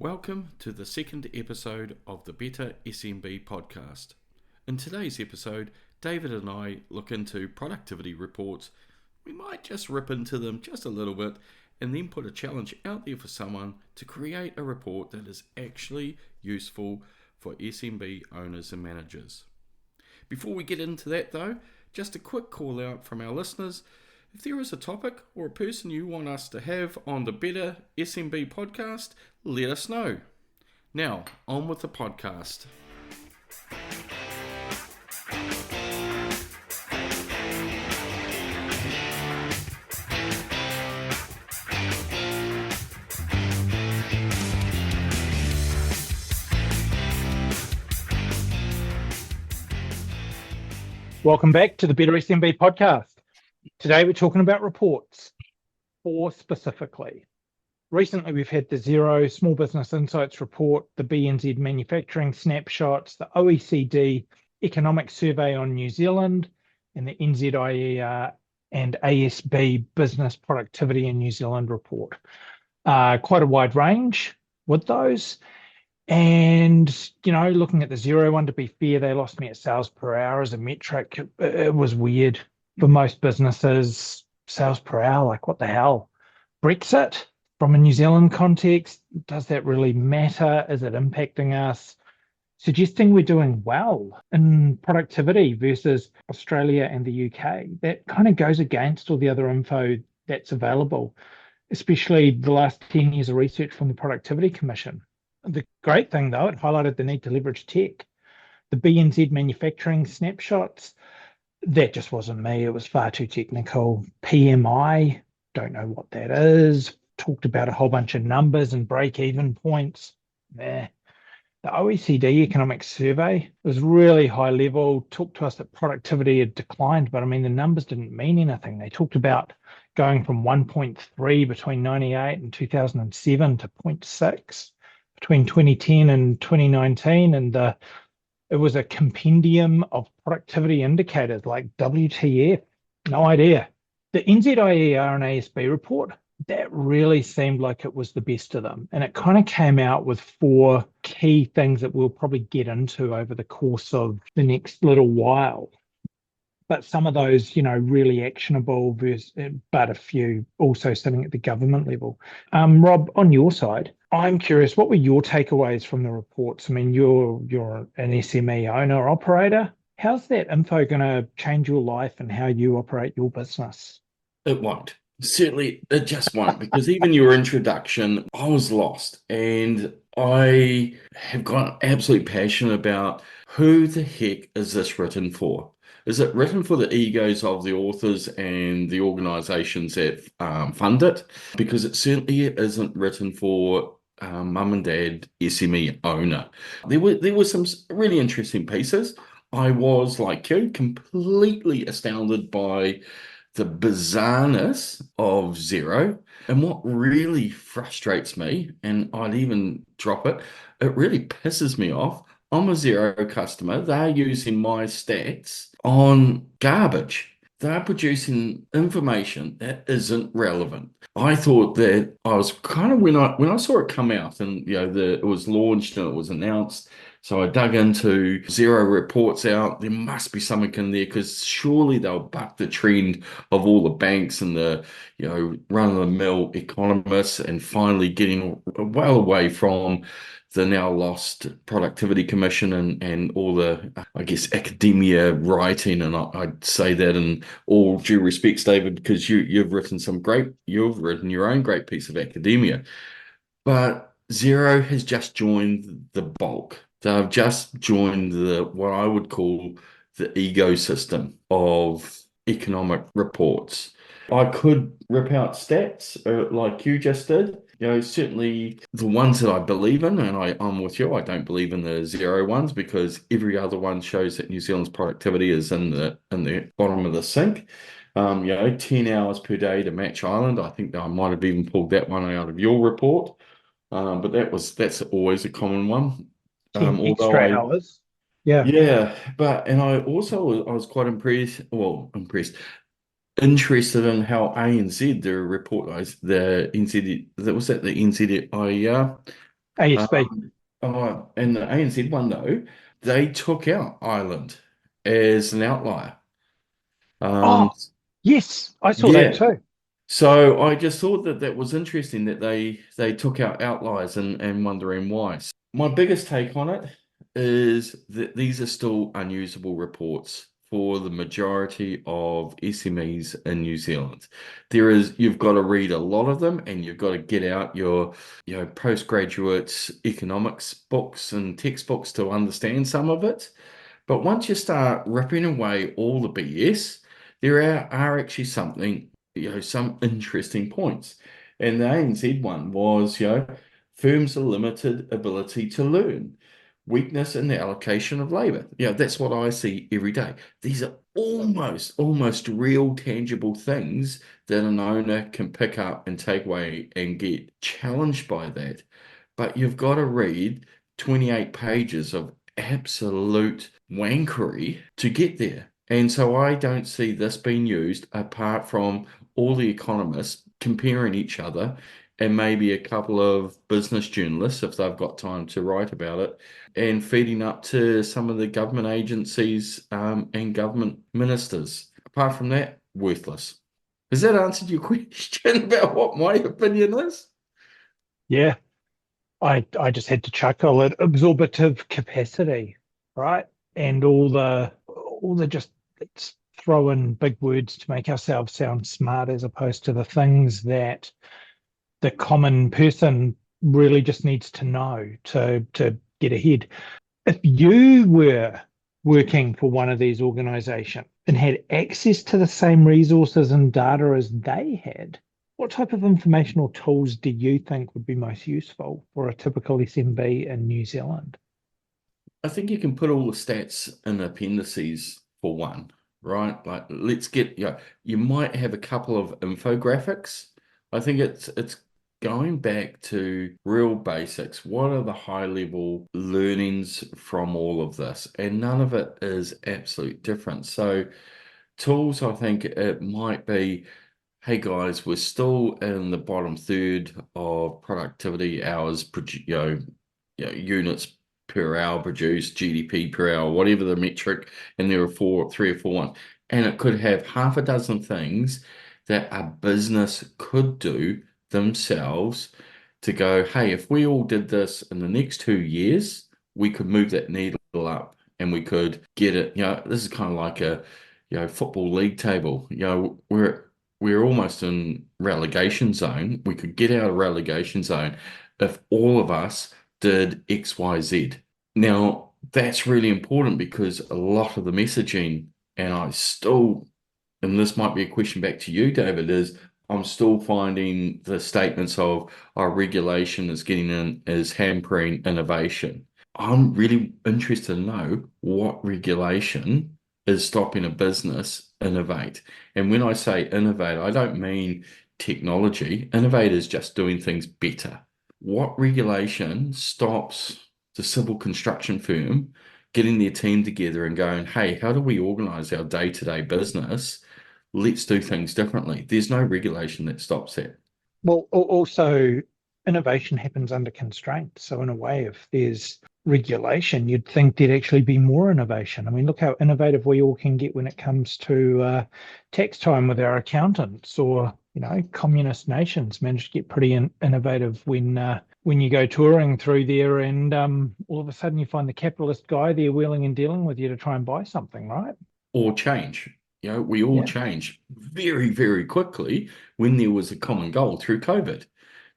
Welcome to the second episode of the Better SMB podcast. In today's episode, David and I look into productivity reports. We might just rip into them just a little bit and then put a challenge out there for someone to create a report that is actually useful for SMB owners and managers. Before we get into that though, just a quick call out from our listeners. If there is a topic or a person you want us to have on the Better SMB podcast, let us know. Now, on with the podcast. Welcome back to the Better SMB podcast. Today we're talking about reports, 4 specifically. Recently we've had the Xero Small Business Insights report, the BNZ Manufacturing Snapshots, the OECD Economic Survey on New Zealand, and the NZIER and ASB Business Productivity in New Zealand report. Quite a wide range with those. And, looking at the Xero one, to be fair, they lost me at sales per hour as a metric. It was weird for most businesses. Sales per hour, like what the hell? Brexit, from a New Zealand context, does that really matter? Is it impacting us? Suggesting we're doing well in productivity versus Australia and the UK. That kind of goes against all the other info that's available, especially the last 10 years of research from the Productivity Commission. The great thing, though, it highlighted the need to leverage tech. The BNZ Manufacturing Snapshots, that just wasn't me. It was far too technical. PMI, don't know what that is. Talked about a whole bunch of numbers and break-even points. The OECD Economic Survey was really high level, talked to us that productivity had declined, but the numbers didn't mean anything. They talked about going from 1.3 between 98 and 2007 to 0.6 between 2010 and 2019, and it was a compendium of productivity indicators like WTF, no idea. The NZIER and ASB report, that really seemed like it was the best of them, and it kind of came out with 4 key things that we'll probably get into over the course of the next little while. But some of those, really actionable, but a few also sitting at the government level. Rob, on your side, I'm curious, what were your takeaways from the reports? You're an SME owner operator. How's that info going to change your life and how you operate your business? It won't. Certainly, it just won't, because even your introduction, I was lost, and I have gotten absolutely passionate about who the heck is this written for? Is it written for the egos of the authors and the organisations that fund it? Because it certainly isn't written for mum and dad SME owner. There were some really interesting pieces. I was, like you, completely astounded by the bizarreness of Xero. And what really frustrates me, and I'd even drop it, it really pisses me off. I'm a Xero customer. They're using my stats on garbage. They're producing information that isn't relevant. I thought that I was kind of, when I saw it come out and it was launched and it was announced, so I dug into Xero reports out. There must be something in there, because surely they'll buck the trend of all the banks and the run-of-the-mill economists, and finally getting well away from the now lost Productivity Commission and all the, academia writing. And I'd say that in all due respects, David, because you've written your own great piece of academia. But Xero has just joined the bulk. They've just joined what I would call the ecosystem of economic reports. I could rip out stats like you just did. Certainly the ones that I believe in, and I'm with you, I don't believe in the Xero ones, because every other one shows that New Zealand's productivity is in the bottom of the sink. 10 hours per day to match Ireland. I think that I might have even pulled that one out of your report. But that's always a common one. 10 extra hours. Yeah. Yeah, and I was quite interested in how ANZ, their report, the NZ, was that the NZIER ASB. Um, and the ANZ one, though, they took out Ireland as an outlier. Um, Oh, yes, I saw that yeah. too. So I just thought that that was interesting that they took out outliers and wondering why. My biggest take on it is that these are still unusable reports for the majority of SMEs in New Zealand. You've got to read a lot of them and you've got to get out your, postgraduate economics books and textbooks to understand some of it. But once you start ripping away all the BS, there are actually some interesting points. And the ANZ one was, firms' limited ability to learn, weakness in the allocation of labor. That's what I see every day. These are almost real, tangible things that an owner can pick up and take away and get challenged by that. But you've got to read 28 pages of absolute wankery to get there. And so I don't see this being used apart from all the economists comparing each other and maybe a couple of business journalists, if they've got time to write about it, and feeding up to some of the government agencies and government ministers. Apart from that, worthless. Has that answered your question about what my opinion is? Yeah, I just had to chuckle at absorbative capacity, right? And all the just let's throw in big words to make ourselves sound smart as opposed to the things that the common person really just needs to know to get ahead. If you were working for one of these organizations and had access to the same resources and data as they had, what type of information or tools do you think would be most useful for a typical SMB in New Zealand? I think you can put all the stats in appendices for one, right? Like let's get, you might have a couple of infographics. I think it's going back to real basics. What are the high level learnings from all of this? And none of it is absolute different. So tools, I think it might be, hey guys, we're still in the bottom third of productivity hours, units per hour produced, GDP per hour, whatever the metric, and there are three or four ones. And it could have half a dozen things that a business could do themselves to go, hey, if we all did this in the next 2 years, we could move that needle up and we could get it. This is kind of like a, football league table. We're almost in relegation zone. We could get out of relegation zone if all of us did X, Y, Z. Now, that's really important because a lot of the messaging, and and this might be a question back to you, David, is I'm still finding the statements of our regulation is hampering innovation. I'm really interested to know what regulation is stopping a business innovate. And when I say innovate, I don't mean technology. Innovate is just doing things better. What regulation stops the civil construction firm getting their team together and going, hey, how do we organize our day-to-day business? Let's do things differently. There's no regulation that stops that. Well, also innovation happens under constraint. So in a way, if there's regulation, you'd think there'd actually be more innovation. I mean, look how innovative we all can get when it comes to tax time with our accountants, or communist nations manage to get pretty innovative when you go touring through there, and all of a sudden you find the capitalist guy there wheeling and dealing with you to try and buy something, right? Or change. We all Yeah. change very, very quickly when there was a common goal through COVID.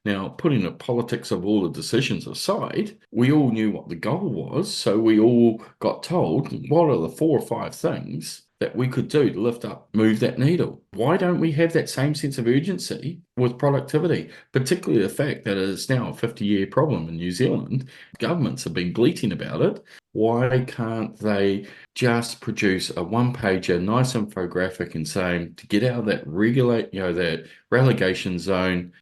Now, putting the politics of all the decisions aside, we all knew what the goal was. So we all got told what are the 4 or 5 things that we could do to move that needle. Why don't we have that same sense of urgency with productivity, particularly the fact that it's now a 50-year problem in New Zealand? Governments have been bleating about it. Why can't they just produce a one-pager, nice infographic and saying to get out of that relegation zone,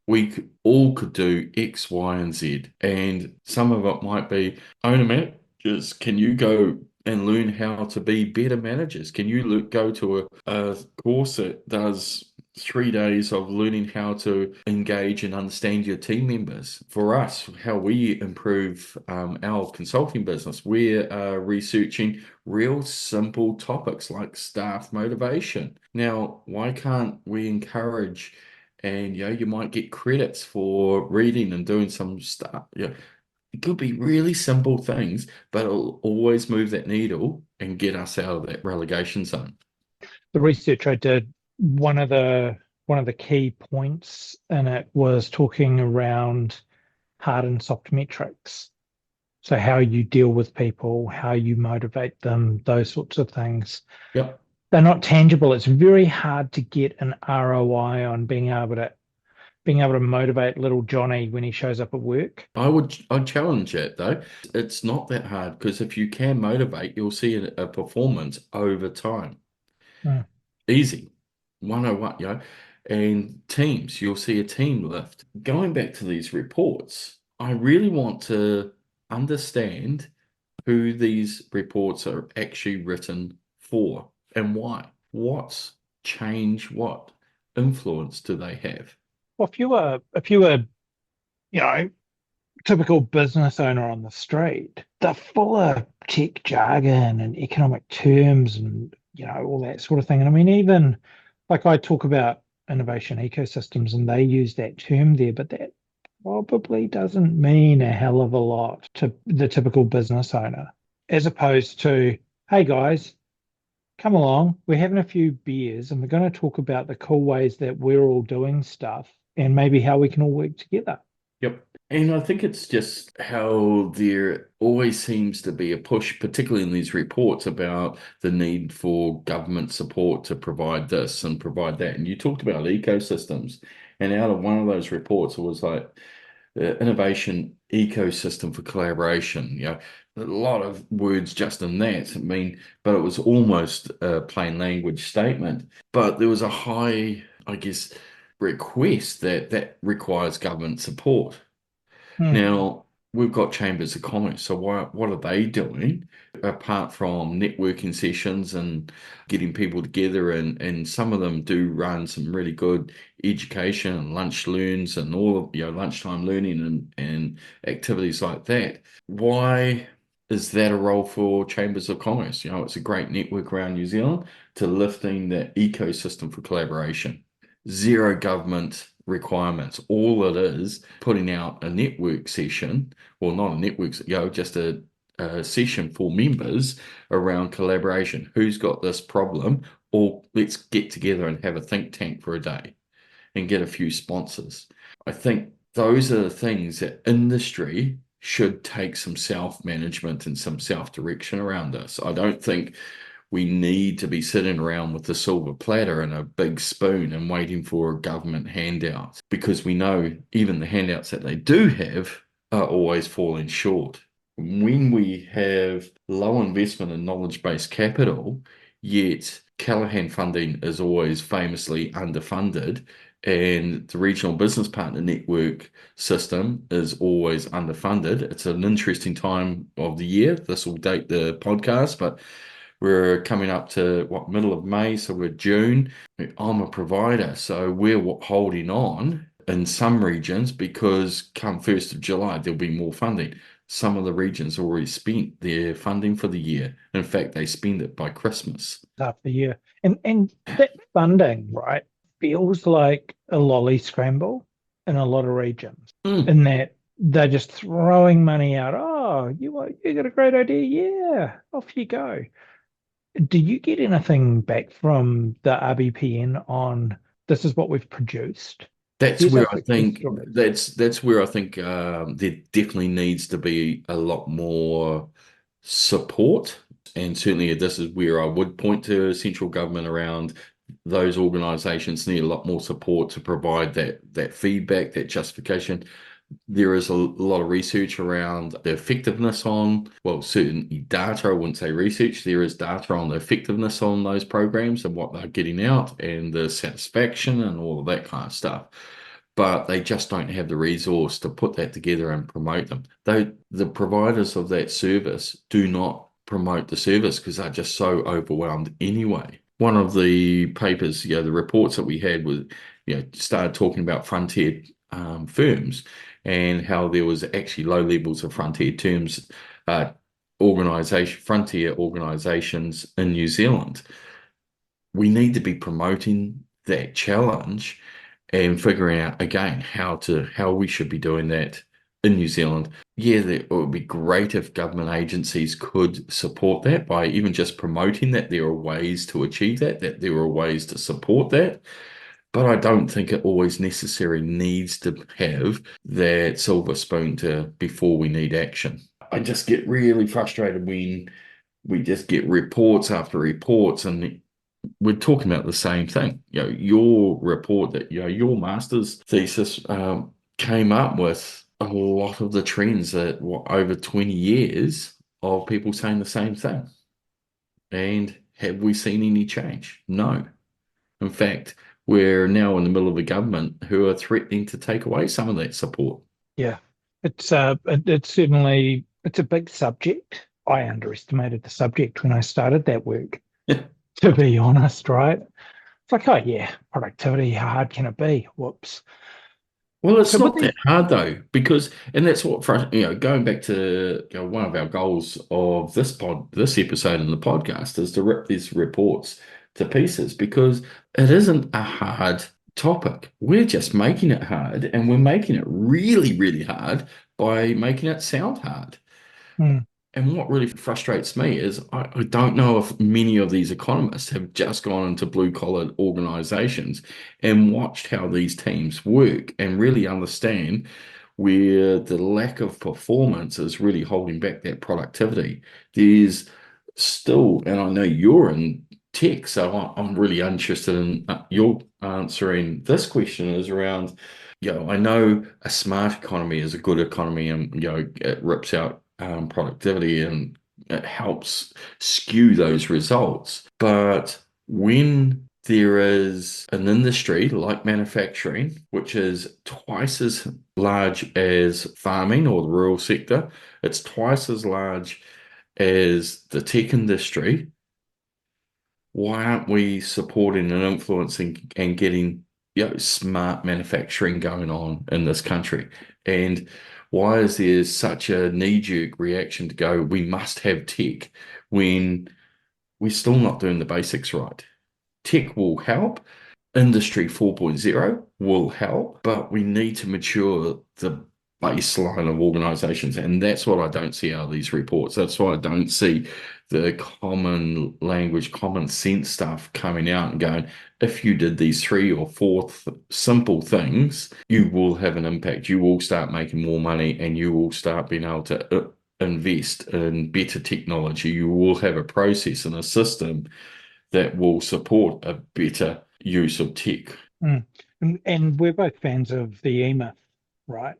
all could do X, Y, and Z. And some of it might be owner managers. Can you go and learn how to be better managers? Can you go to a course that does 3 days of learning how to engage and understand your team members. For us, how we improve our consulting business, we're researching real simple topics like staff motivation. Now, why can't we encourage, and you might get credits for reading and doing some stuff. It could be really simple things, but it'll always move that needle and get us out of that relegation zone. The research I did, one of the key points in it was talking around hard and soft metrics. So how you deal with people, how you motivate them, those sorts of things. Yep. They're not tangible. It's very hard to get an ROI on being able to motivate little Johnny when he shows up at work. I'd challenge it though. It's not that hard because if you can motivate, you'll see a performance over time. Mm. Easy. 101, and teams, you'll see a team lift. Going back to these reports, I really want to understand who these reports are actually written for and why. What's change? What influence do they have? Well, if you were, you know, typical business owner on the street, they're full of tech jargon and economic terms and all that sort of thing. And I mean, even like I talk about innovation ecosystems and they use that term there, but that probably doesn't mean a hell of a lot to the typical business owner, as opposed to, hey guys, come along, we're having a few beers and we're going to talk about the cool ways that we're all doing stuff and maybe how we can all work together. Yep. And I think it's just how there always seems to be a push, particularly in these reports, about the need for government support to provide this and provide that. And you talked about ecosystems. And out of one of those reports, it was like the innovation ecosystem for collaboration. A lot of words just in that. I mean, but it was almost a plain language statement. But there was a high, I guess, request that requires government support. Hmm. Now, we've got chambers of commerce. So what are they doing apart from networking sessions and getting people together? And some of them do run some really good education and lunch learns and all of, lunchtime learning and activities like that. Why is that a role for chambers of commerce? It's a great network around New Zealand to lifting the ecosystem for collaboration. Zero government requirements. All it is putting out a network session, well, not a network, just a session for members around collaboration. Who's got this problem? Or let's get together and have a think tank for a day and get a few sponsors. I think those are the things that industry should take some self-management and some self-direction around us. I don't think we need to be sitting around with a silver platter and a big spoon and waiting for government handouts because we know even the handouts that they do have are always falling short. When we have low investment in knowledge-based capital, yet Callaghan funding is always famously underfunded, and the regional business partner network system is always underfunded. It's an interesting time of the year. This will date the podcast, but we're coming up to middle of May, so we're June. I'm a provider, so we're holding on in some regions because come 1st of July, there'll be more funding. Some of the regions already spent their funding for the year. In fact, they spend it by Christmas. Half the year. And that funding, right, feels like a lolly scramble in a lot of regions, in that they're just throwing money out. Oh, you got a great idea. Yeah, off you go. Do you get anything back from the RBPN on this is what we've produced? That's Here's our where I success think stories. that's where I think there definitely needs to be a lot more support. And certainly this is where I would point to central government around those organisations need a lot more support to provide that feedback, that justification. There is a lot of research around the effectiveness on, well, certainly data. I wouldn't say research. There is data on the effectiveness on those programs and what they're getting out and the satisfaction and all of that kind of stuff. But they just don't have the resource to put that together and promote them. The providers of that service do not promote the service because they're just so overwhelmed anyway. One of the papers, the reports that we had was, started talking about frontier firms and how there was actually low levels of frontier organizations in New Zealand. We need to be promoting that challenge and figuring out again how we should be doing that in New Zealand. Yeah, it would be great if government agencies could support that by even just promoting that there are ways to achieve that there are ways to support that. But I don't think it always necessarily needs to have that silver spoon to before we need action. I just get really frustrated when we just get reports after reports and we're talking about the same thing. Your report that, your master's thesis came up with a lot of the trends that over 20 years of people saying the same thing. And have we seen any change? No. In fact, we're now in the middle of a government who are threatening to take away some of that support. Yeah, it's certainly it's a big subject. I underestimated the subject when I started that work, to be honest, right? It's like, oh yeah, productivity, how hard can it be? Whoops. Well, it's So with not these, that hard though, because, and that's what, going back to one of our goals of this episode in the podcast is to rip these reports to pieces because it isn't a hard topic. We're just making it hard, and we're making it really, really hard by making it sound hard. hmm, And what really frustrates me is I don't know if many of these economists have just gone into blue collar organizations and watched how these teams work and really understand where the lack of performance is really holding back that productivity. There's still, and I know you're in tech, so I'm really interested in your answering this question is around, I know a smart economy is a good economy and, it rips out productivity and it helps skew those results. But when there is an industry like manufacturing, which is twice as large as farming or the rural sector, it's twice as large as the tech industry. Why aren't we supporting and influencing and getting, smart manufacturing going on in this country? And why is there such a knee-jerk reaction to go, we must have tech when we're still not doing the basics right? Tech will help. Industry 4.0 will help, but we need to mature the baseline of organizations. And that's what I don't see out of these reports. That's why I don't see the common language, common sense stuff coming out and going, if you did these three or four simple things, you will have an impact. You will start making more money and you will start being able to invest in better technology. You will have a process and a system that will support a better use of tech. hmm. And we're both fans of the E-Myth, right?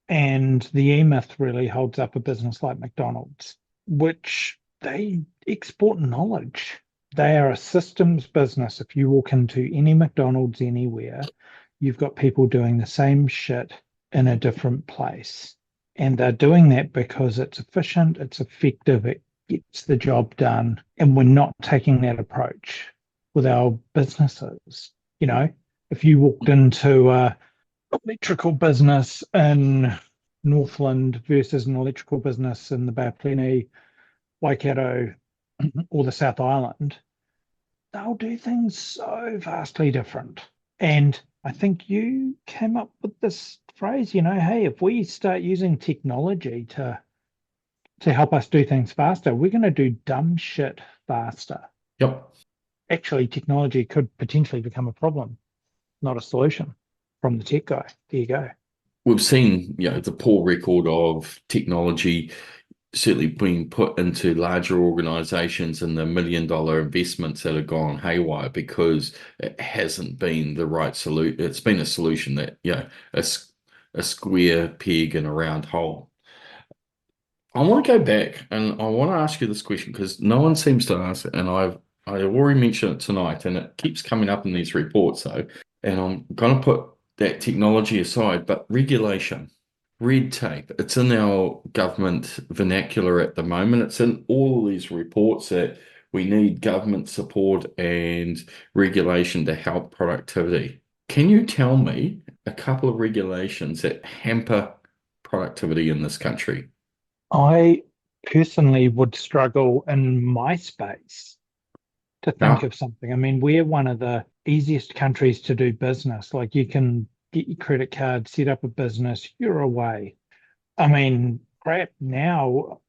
And the E-Myth really holds up a business like McDonald's, which they export knowledge. They are a systems business. If you walk into any McDonald's anywhere, you've got people doing the same shit in a different place. And they're doing that because it's efficient, it's effective, it gets the job done. And we're not taking that approach with our businesses. You know, if you walked into a electrical business in Northland versus an electrical business in the Bay of Plenty, Waikato, or the South Island, they'll do things so vastly different. And I think you came up with this phrase, hey, if we start using technology to help us do things faster, we're going to do dumb shit faster. Yep. Actually, technology could potentially become a problem, not a solution from the tech guy. There you go. We've seen, the poor record of technology certainly being put into larger organizations and the $1 million investments that have gone haywire because it hasn't been the right solution. It's been a solution that, a square peg in a round hole. I want to go back and I want to ask you this question because no one seems to ask it, and I already mentioned it tonight, and it keeps coming up in these reports. So, and I'm going to put that technology aside, but regulation, red tape, it's in our government vernacular at the moment. It's in all of these reports that We need government support and regulation to help productivity. Can you tell me a couple of regulations that hamper productivity in this country? I personally would struggle in my space to think Now, of something. I mean, we're one of the easiest countries to do business. Like you can get your credit card, set up a business, you're away. I mean, crap, now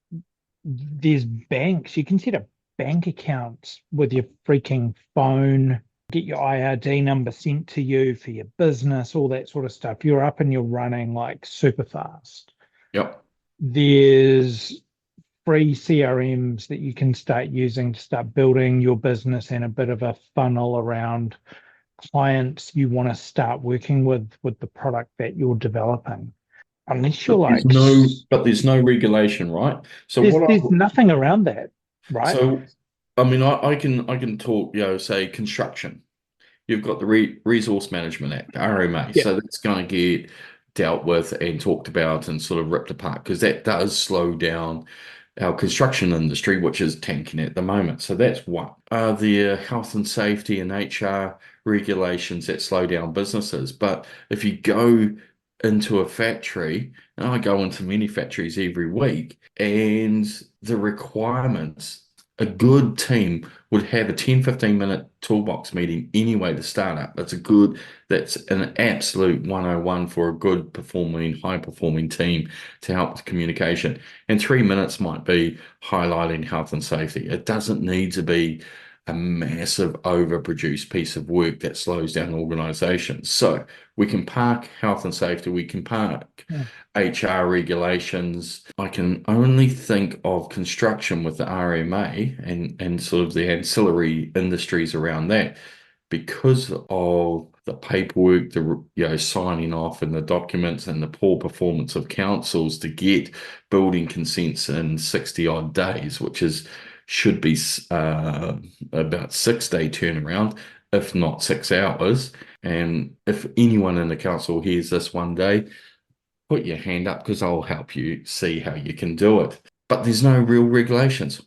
there's banks. You can set up bank accounts with your freaking phone, get your IRD number sent to you for your business, all that sort of stuff. You're up and you're running like super fast. yep. There's free CRMs that you can start using to start building your business and a bit of a funnel around clients you want to start working with the product that you're developing. Unless you're like, But there's no regulation, right? So there's nothing around that, right? so I mean, I can talk, say construction. You've got the Resource Management Act, RMA. Yeah. So that's going to get dealt with and talked about and sort of ripped apart because that does slow down our construction industry, which is tanking at the moment. So that's one. Are there health and safety and HR regulations that slow down businesses? But if you go into a factory, and I go into many factories every week, and the requirements, a good team would have a 10-15 minute toolbox meeting anyway to start up. That's an absolute 101 for a good performing, high performing team to help with communication. And 3 minutes might be highlighting health and safety. It doesn't need to be a massive overproduced piece of work that slows down organizations. So we can park health and safety, we can park Yeah. HR regulations. I can only think of construction with the RMA and sort of the ancillary industries around that because of the paperwork, the signing off and the documents and the poor performance of councils to get building consents in 60 odd days, which is should be about 6 day turnaround, if not 6 hours. And if anyone in the council hears this one day, put your hand up because I'll help you see how you can do it. But there's no real regulations.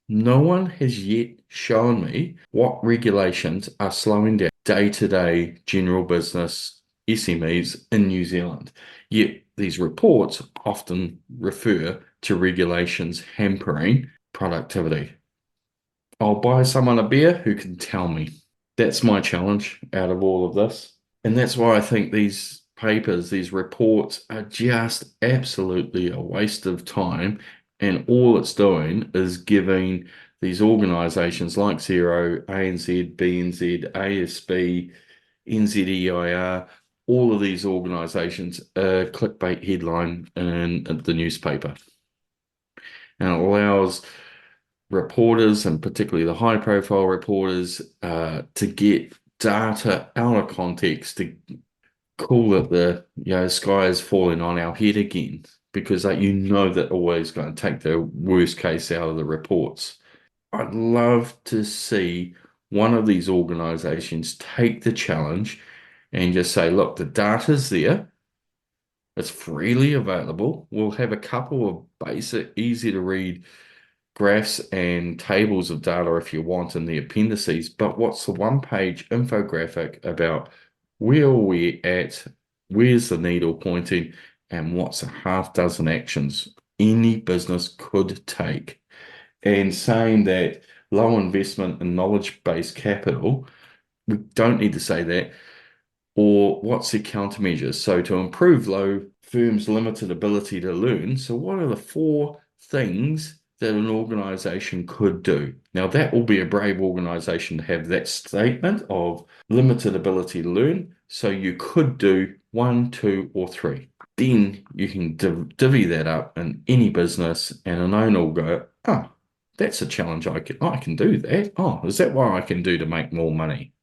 No one has yet shown me what regulations are slowing down day-to-day general business SMEs in New Zealand. Yet these reports often refer to regulations hampering productivity. I'll buy someone a beer who can tell me. That's my challenge out of all of this. And that's why I think these papers, these reports are just absolutely a waste of time. And all it's doing is giving these organisations like Xero, ANZ, BNZ, ASB, NZIER, all of these organisations a clickbait headline in the newspaper. And it allows reporters, and particularly the high profile reporters, to get data out of context, to call it the sky is falling on our head again, because that always going to take the worst case out of the reports. I'd love to see one of these organizations take the challenge and just say, look, the data's there. It's freely available. We'll have a couple of basic, easy to read graphs and tables of data if you want in the appendices, but what's the one-page infographic about where are we at, where's the needle pointing, and what's a half dozen actions any business could take? And saying that low investment in knowledge-based capital, we don't need to say that, or what's the countermeasures? So to improve low firms' limited ability to learn, so what are the 4 things that an organization could do? Now, that will be a brave organization to have that statement of limited ability to learn. So you could do 1, 2, or 3. Then you can divvy that up in any business, and an owner will go, oh, that's a challenge. I can do that. Oh, is that what I can do to make more money?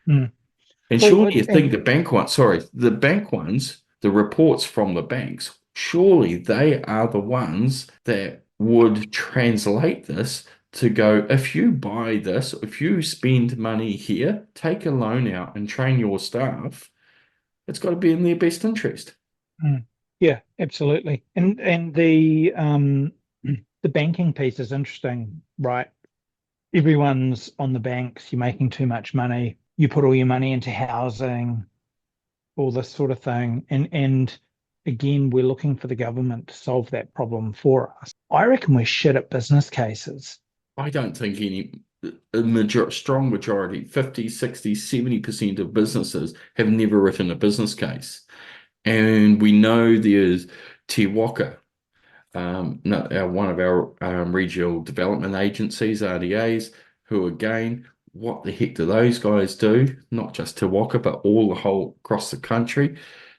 Mm. And Well, surely you think the bank ones, the reports from the banks, surely they are the ones that would translate this to go, if you buy this, if you spend money here, take a loan out and train your staff, it's got to be in their best interest. yeah, absolutely. And the banking piece is interesting, right? everyone's on the banks, you're making too much money, you put all your money into housing, all this sort of thing. And again, we're looking for the government to solve that problem for us. I reckon we're shit at business cases. I don't think strong majority, 50, 60, 70% of businesses have never written a business case. And we know there's Te Waka, one of our regional development agencies, RDAs, who again, what the heck do those guys do? Not just Te Waka, but all the whole across the country.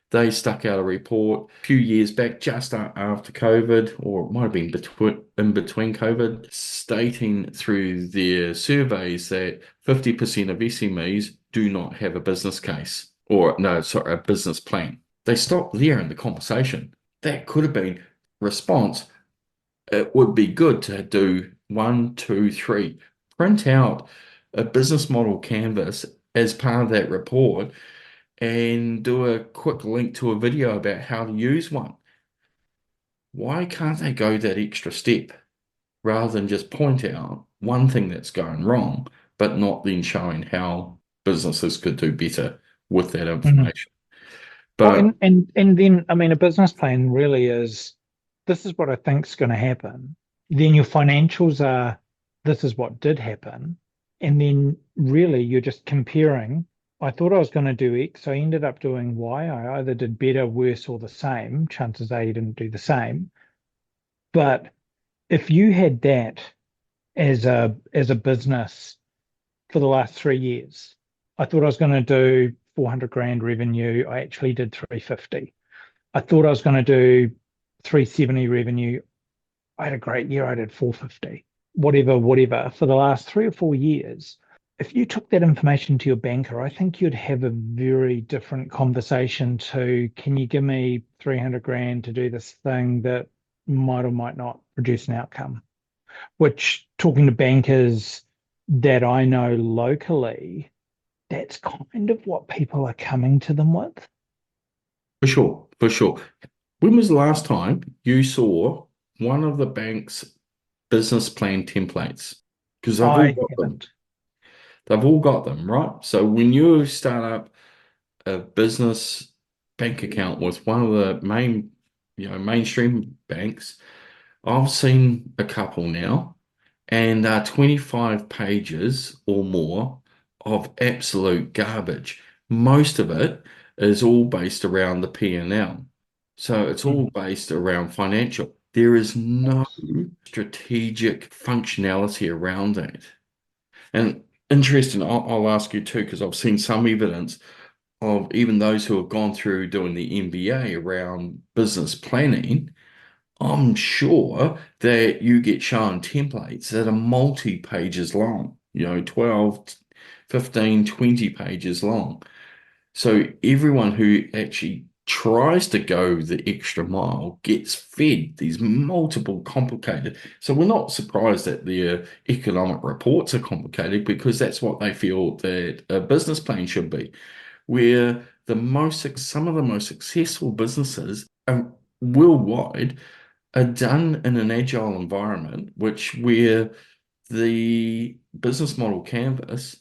They stuck out a report a few years back, just after COVID, or it might have been in between COVID, stating through their surveys that 50% of SMEs do not have a business case, or no, sorry, a business plan. They stopped there in the conversation. That could have been response. It would be good to do 1, 2, 3, print out a business model canvas as part of that report and do a quick link to a video about how to use one. Why can't they go that extra step rather than just point out one thing that's going wrong, but not then showing how businesses could do better with that Mhm. information? Well, But and then I mean, a business plan really is this is what I think's going to happen. Then your financials are this is what did happen, and then really you're just comparing. I thought I was going to do X, I ended up doing Y. I either did better, worse, or the same. Chances are you didn't do the same. But if you had that as a business for the last 3 years, I thought I was going to do 400 grand revenue. I actually did 350. I thought I was going to do 370 revenue. I had a great year. I did 450. Whatever. For the last 3 or 4 years, if you took that information to your banker, I think you'd have a very different conversation to, can you give me 300 grand to do this thing that might or might not produce an outcome? Which, talking to bankers that I know locally, that's kind of what people are coming to them with. for sure, for sure. When was the last time you saw one of the bank's business plan templates? Because they've all I got them. haven't. They've all got them, right? So when you start up a business bank account with one of the mainstream banks, I've seen a couple now, and 25 pages or more of absolute garbage. Most of it is all based around the P&L. So it's all Mm. based around financial. There is no strategic functionality around that. And interesting, I'll ask you too, because I've seen some evidence of even those who have gone through doing the MBA around business planning. I'm sure that you get shown templates that are multi-pages long, 12, 15, 20 pages long. So everyone who actually tries to go the extra mile gets fed these multiple complicated. So we're not surprised that their economic reports are complicated because that's what they feel that a business plan should be. Where some of the most successful businesses worldwide are done in an agile environment, which where the business model canvas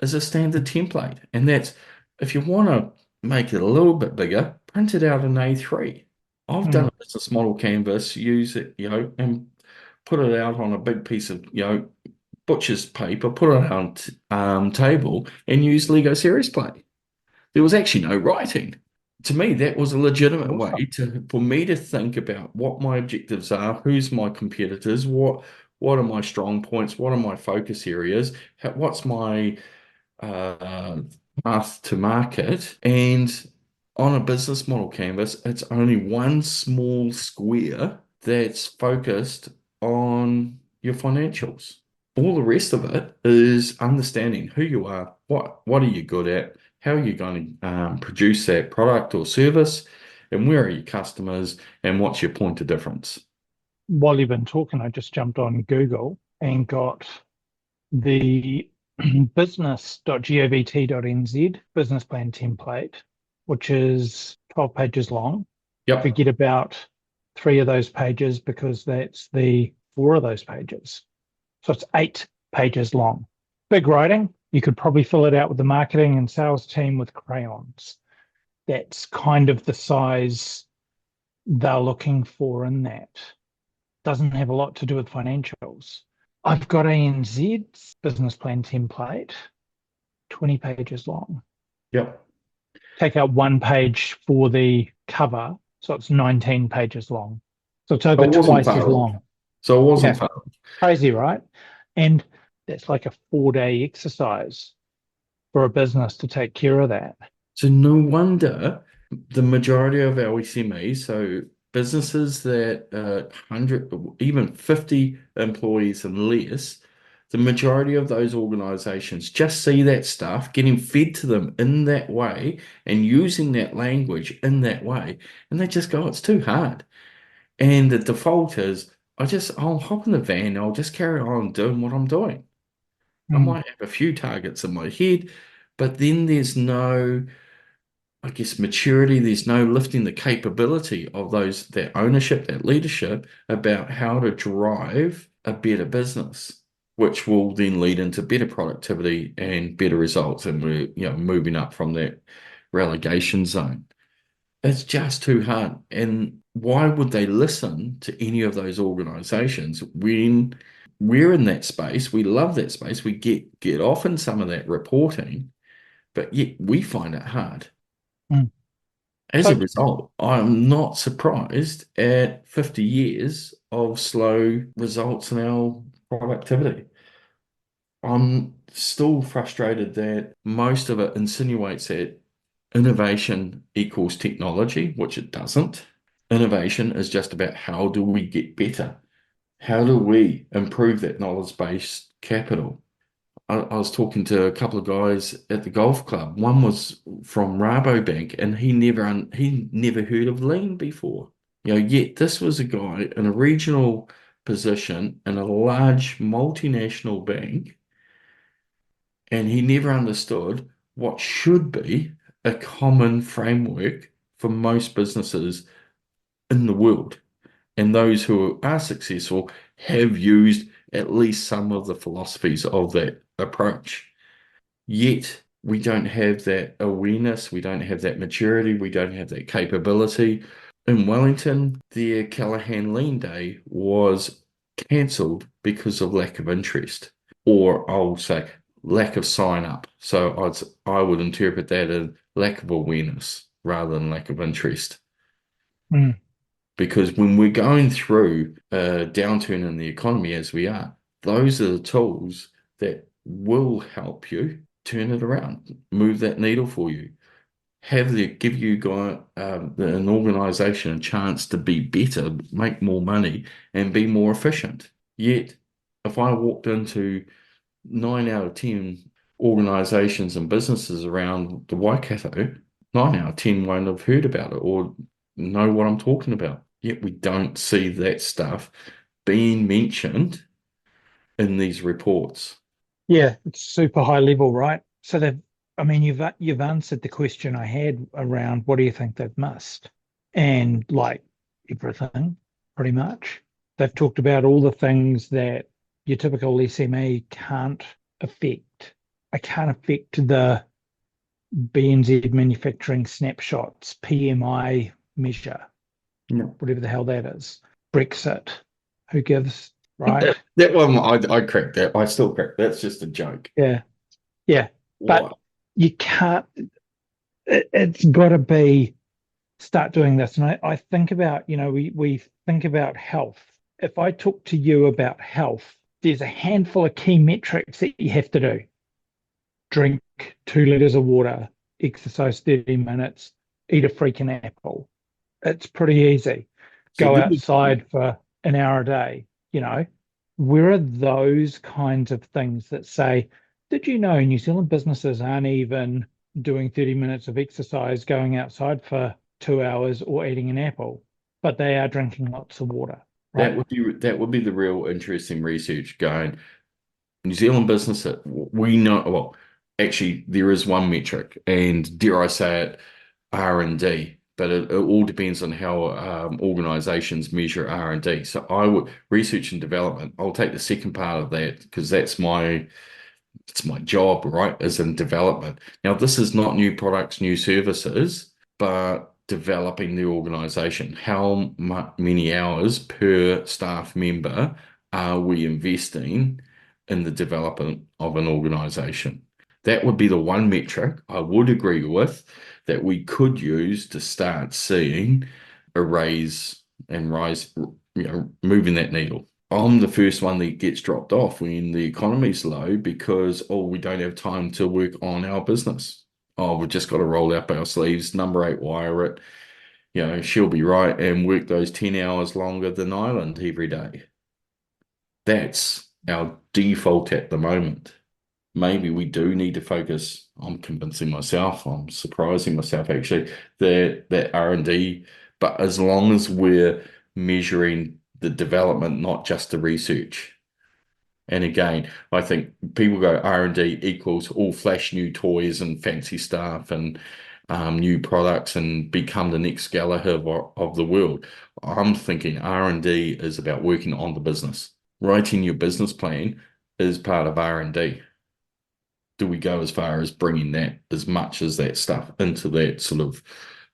is a standard template. And that's, if you want to make it a little bit bigger, print it out in A3. I've done Mm. a business model canvas, use it, and put it out on a big piece of, butcher's paper, put it on table and use Lego Series Play. There was actually no writing. To me, that was a legitimate way Awesome. for me to think about what my objectives are, who's my competitors, what are my strong points, what are my focus areas, what's my uh, path to market. And on a business model canvas, it's only one small square that's focused on your financials. All the rest of it is understanding who you are, what are you good at, how are you going to produce that product or service, and where are your customers, and what's your point of difference. While you've been talking, I just jumped on Google and got the business.govt.nz business plan template, which is 12 pages long. Yep. Forget about 3 of those pages because that's the 4 of those pages. So it's 8 pages long. Big writing, you could probably fill it out with the marketing and sales team with crayons. That's kind of the size they're looking for in that. Doesn't have a lot to do with financials. I've got ANZ's business plan template, 20 pages long. Yep. Take out one page for the cover, so it's 19 pages long. So it's over It wasn't twice as far off. long. So it wasn't Yeah, far off. crazy, right? And that's like a 4-day exercise for a business to take care of that. So no wonder the majority of our SMEs, so businesses that 100, even 50 employees and less, the majority of those organizations just see that stuff getting fed to them in that way and using that language in that way. And they just go, it's too hard. And the default is, I'll hop in the van, and I'll just carry on doing what I'm doing. I Mm, might have a few targets in my head, but then there's no, I guess, maturity. There's no lifting the capability of that ownership, that leadership about how to drive a better business, which will then lead into better productivity and better results. And we're, moving up from that relegation zone. It's just too hard. And why would they listen to any of those organizations when we're in that space? We love that space. We get off in some of that reporting, but yet we find it hard. mm. As a So, result, I'm not surprised at 50 years of slow results in our productivity. I'm still frustrated that most of it insinuates that innovation equals technology, which it doesn't. Innovation is just about how do we get better? How do we improve that knowledge-based capital? I was talking to a couple of guys at the golf club. One was from Rabobank, and he never heard of lean before. Yet this was a guy in a regional position in a large multinational bank, and he never understood what should be a common framework for most businesses in the world. And those who are successful have used at least some of the philosophies of that approach. Yet we don't have that awareness, we don't have that maturity, we don't have that capability. In Wellington, their Callaghan Lean Day was cancelled because of lack of interest, or I'll say lack of sign up. So I would interpret that as lack of awareness rather than lack of interest. mm, Because when we're going through a downturn in the economy as we are, those are the tools that will help you turn it around, move that needle for you, give you an organization a chance to be better, make more money, and be more efficient. Yet, if I walked into 9 out of 10 organizations and businesses around the Waikato, 9 out of 10 won't have heard about it or know what I'm talking about. Yet we don't see that stuff being mentioned in these reports. yeah, it's super high level, right? So I mean, you've answered the question I had around what do you think they've missed? And like everything, pretty much. They've talked about all the things that your typical SME can't affect. I can't affect the BNZ Manufacturing Snapshots, PMI measure, No. whatever the hell that is. Brexit, who gives, right? That one, I cracked that. I still crack. That's just a joke. Yeah, yeah. But What? you can't, it's got to be start doing this. And I think about, we think about health. If I talk to you about health, there's a handful of key metrics that you have to do. Drink 2 liters of water, exercise 30 minutes, eat a freaking apple. It's pretty easy. So Go then we, outside for an hour a day, Where are those kinds of things that say, did you know New Zealand businesses aren't even doing 30 minutes of exercise, going outside for 2 hours or eating an apple, but they are drinking lots of water, right? that would be the real interesting research going. New Zealand business, we know, well, actually, there is one metric, and dare I say it, R&D, but it all depends on how organizations measure R&D. So I would research and development. I'll take the second part of that because it's my job, right? Is in development. Now, this is not new products, new services, but developing the organization. How many hours per staff member are we investing in the development of an organization? That would be the one metric I would agree with that we could use to start seeing a rise, moving that needle. I'm the first one that gets dropped off when the economy's low because, we don't have time to work on our business. We've just got to roll up our sleeves, number 8 wire it, she'll be right, and work those 10 hours longer than Ireland every day. That's our default at the moment. Maybe we do need to focus. I'm convincing myself, I'm surprising myself actually, that R&D, but as long as we're measuring the development, not just the research. And again, I think people go R&D equals all flash new toys and fancy stuff and new products and become the next Gallagher of the world. I'm thinking R&D is about working on the business. Writing your business plan is part of R&D. Do we go as far as bringing that, as much as that stuff, into that sort of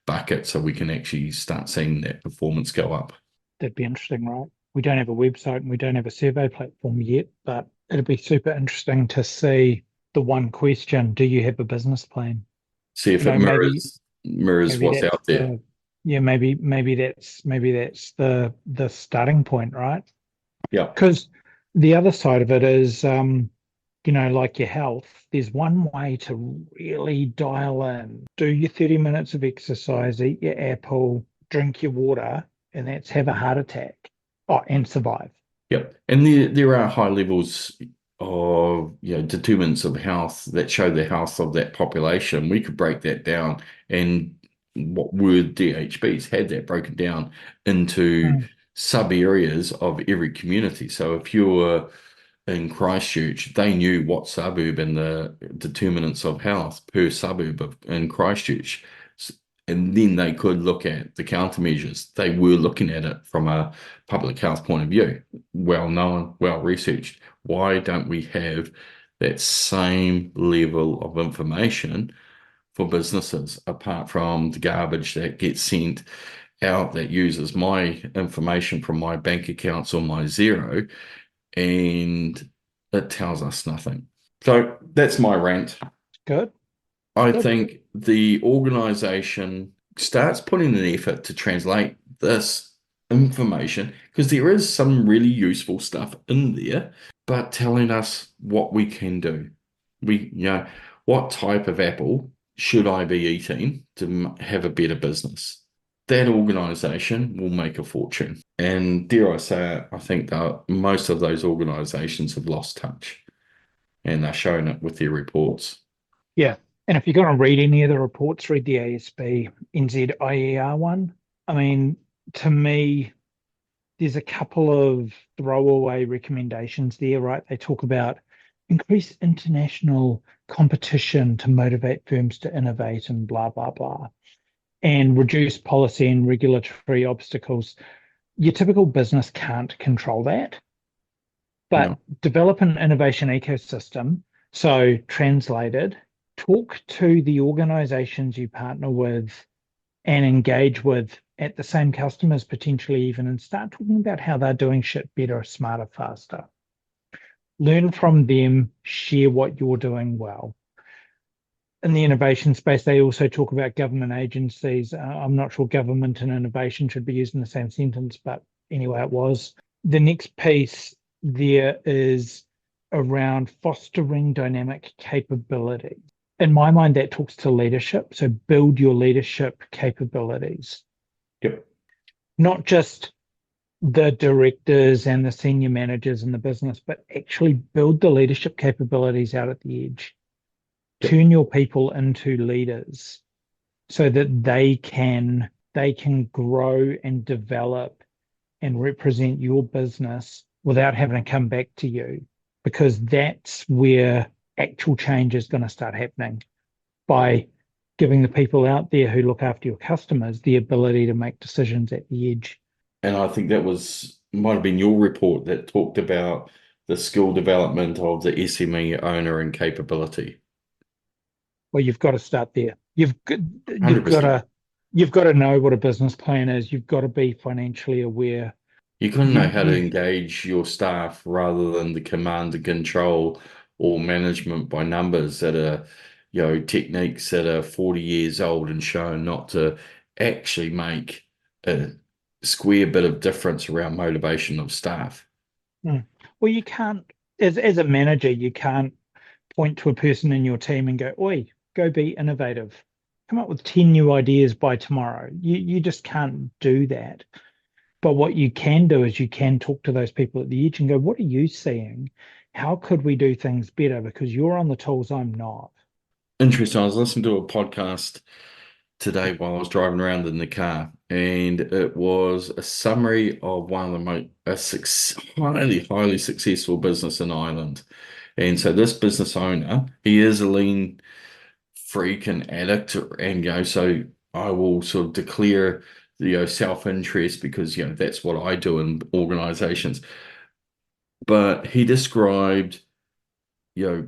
bucket so we can actually start seeing that performance go up? That'd be interesting, right? We don't have a website and we don't have a survey platform yet, but it'd be super interesting to see the one question: do you have a business plan? See if it mirrors what's out there. Maybe that's the starting point, right? Yeah. Because the other side of it is, like your health, there's one way to really dial in. Do your 30 minutes of exercise, eat your apple, drink your water, and that's have a heart attack. And survive. Yep. And there are high levels of determinants of health that show the health of that population. We could break that down, and what word DHBs had that broken down into sub areas of every community. So if you were in Christchurch, they knew what suburb and the determinants of health per suburb in Christchurch. And then they could look at the countermeasures. They were looking at it from a public health point of view, well known, well researched. Why don't we have that same level of information for businesses, apart from the garbage that gets sent out that uses my information from my bank accounts or my Xero, and it tells us nothing. So that's my rant. Good. I think the organization starts putting an effort to translate this information, because there is some really useful stuff in there, but telling us what we can do. What type of apple should I be eating to have a better business? That organization will make a fortune. And dare I say it, I think that most of those organizations have lost touch, and they're showing it with their reports. Yeah. And if you're going to read any of the reports, read the ASB NZIER one. I mean, to me, there's a couple of throwaway recommendations there, right? They talk about increase international competition to motivate firms to innovate and blah, blah, blah, and reduce policy and regulatory obstacles. Your typical business can't control that, but develop an innovation ecosystem. So translated, talk to the organizations you partner with and engage with at the same customers, potentially even, and start talking about how they're doing shit better, smarter, faster. Learn from them, share what you're doing well. In the innovation space, they also talk about government agencies. I'm not sure government and innovation should be used in the same sentence, but anyway, it was. The next piece there is around fostering dynamic capability. In my mind, that talks to leadership. So build your leadership capabilities. Yep. Not just the directors and the senior managers in the business, but actually build the leadership capabilities out at the edge. Yep. Turn your people into leaders so that they can grow and develop and represent your business without having to come back to you, because that's where actual change is going to start happening, by giving the people out there who look after your customers the ability to make decisions at the edge. And I think that might have been your report that talked about the skill development of the SME owner and capability. Well, you've got to start there. You've got 100%. to you've got to know what a business plan is. You've got to be financially aware. You got to know You how to you engage your staff rather than the command and control or management by numbers that are, techniques that are 40 years old and shown not to actually make a square bit of difference around motivation of staff. mm. Well, you can't as a manager, you can't point to a person in your team and go, "Oi, go be innovative. Come up with 10 new ideas by tomorrow." You just can't do that. But what you can do is you can talk to those people at the edge and go, "What are you seeing? How could we do things better? Because you're on the tools, I'm not." Interesting. I was listening to a podcast today while I was driving around in the car, and it was a summary of one of the highly successful business in Ireland. And so this business owner, he is a lean freak and addict, and so I will sort of declare the self-interest because that's what I do in organizations. But he described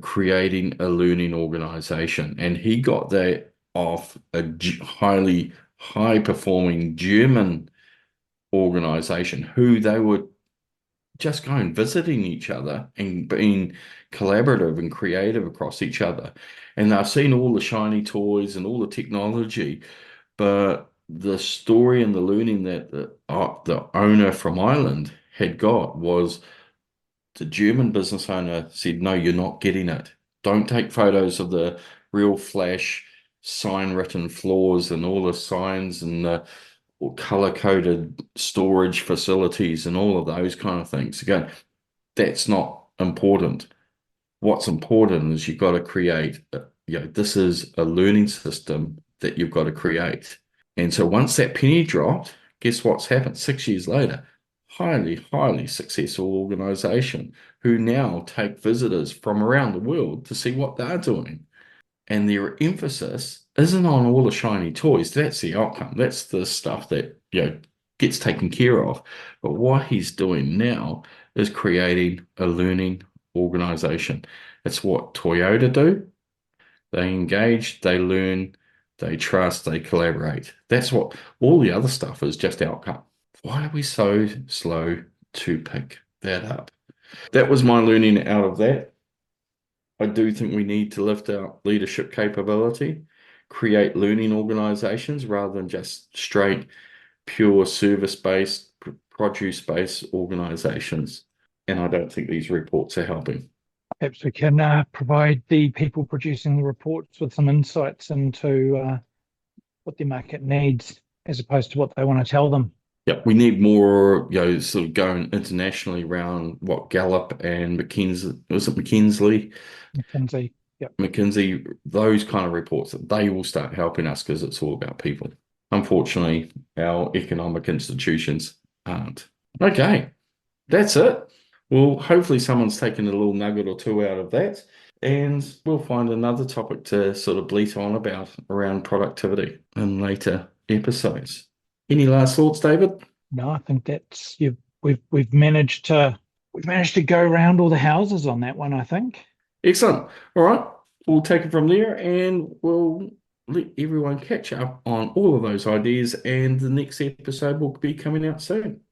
creating a learning organization. And he got that off a highly high performing German organization who they were just going visiting each other and being collaborative and creative across each other. And they've seen all the shiny toys and all the technology, but the story and the learning that the owner from Ireland had got was the German business owner said, no, you're not getting it. Don't take photos of the real flash sign written floors and all the signs and the color coded storage facilities and all of those kind of things. Again, that's not important. What's important is you've got to create, this is a learning system that you've got to create. And so once that penny dropped, guess what's happened 6 years later? Highly successful organization who now take visitors from around the world to see what they're doing. And their emphasis isn't on all the shiny toys. That's the outcome. That's the stuff that, gets taken care of. But what he's doing now is creating a learning organization. It's what Toyota do. They engage, they learn, they trust, they collaborate. That's what all the other stuff is, just outcome. Why are we so slow to pick that up? That was my learning out of that. I do think we need to lift our leadership capability, create learning organizations rather than just straight, pure service-based, produce-based organizations. And I don't think these reports are helping. Perhaps we can provide the people producing the reports with some insights into what their market needs as opposed to what they want to tell them. Yeah, we need more, sort of going internationally around what Gallup and McKinsey, was it McKinsey? McKinsey. Yep. McKinsey, those kind of reports, that they will start helping us because it's all about people. Unfortunately, our economic institutions aren't. Okay, that's it. Well, hopefully someone's taken a little nugget or two out of that, and we'll find another topic to sort of bleat on about around productivity in later episodes. Any last thoughts, David? No, I think that's we've managed to go around all the houses on that one, I think. Excellent. All right. We'll take it from there and we'll let everyone catch up on all of those ideas. And the next episode will be coming out soon.